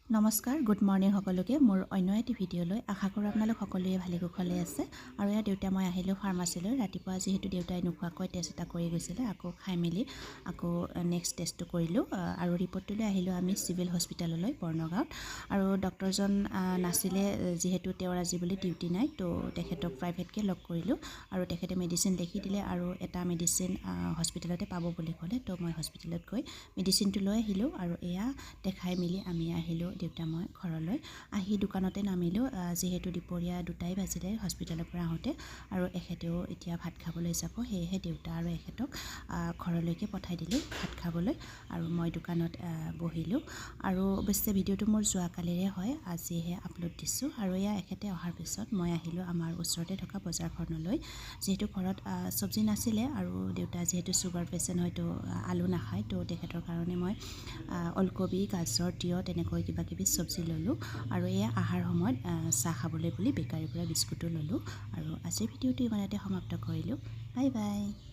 নমস্কাৰ good morning সকলোকে মোৰ অন্য এটি ভিডিঅ'লৈ আশা কৰোঁ আপোনালোক সকলোৱে ভালে কুশলে আছে আৰু ইয়াত দেউতা মই আহিলোঁ ফাৰ্মাচীলৈ ৰাতিপুৱা যিহেতু দেউতাই নোখোৱাকৈ টেষ্ট এটা কৰি গৈছিলে আকৌ খাই মেলি আকৌ নেক্সট টেষ্টটো কৰিলোঁ আৰু ৰিপৰ্টটো লৈ আহিলোঁ আমি চিভিল হস্পিটেললৈ বৰ্ণগাঁৱত আৰু ডক্টৰজন নাছিলে যিহেতু তেওঁৰ আজি বুলি ডিউটি নাই তো তেখেতক প্ৰাইভেটকৈ লগ কৰিলোঁ আৰু তেখেতে মেডিচিন লিখি দিলে আৰু এটা মেডিচিন হস্পিটেলতে পাব বুলি ক'লে তো মই হস্পিটেলত গৈ মেডিচিনটো লৈ আহিলোঁ আৰু এয়া দেখাই মেলি আমি আহিলোঁ দেউতা মই ঘৰলৈ আহি দোকানতে নামিলোঁ যিহেতু দুপৰীয়া 2টাই বাজিলে হস্পিটেলৰ পৰা আহোঁতে আৰু এখেতেও এতিয়া ভাত খাবলৈ যাব সেয়েহে দেউতা আৰু এখেতক ঘৰলৈকে পঠাই দিলোঁ ভাত খাবলৈ আৰু মই দোকানত বহিলোঁ আৰু অৱশ্যে ভিডিঅ'টো মোৰ যোৱাকালিৰে হয় আজিহে আপলোড দিছোঁ আৰু এয়া এখেতে অহাৰ পিছত মই আহিলোঁ আমাৰ ওচৰতে থকা বজাৰখনলৈ যিহেতু ঘৰত চব্জি নাছিলে আৰু দেউতা যিহেতু চুগাৰ পেচেণ্ট হয়তো আলু নাখায় তো তেখেতৰ কাৰণে মই ওলকবি গাজৰ তিয়ঁহ তেনেকৈ কিবাকিবি চব্জি ল'লোঁ আৰু এয়া আহাৰ সময়ত চাহ খাবলৈ বুলি বেকাৰীৰ পৰা বিস্কুটো ল'লোঁ আৰু আজিৰ ভিডিঅ'টো ইমানতে সমাপ্ত কৰিলোঁ বাই বাই।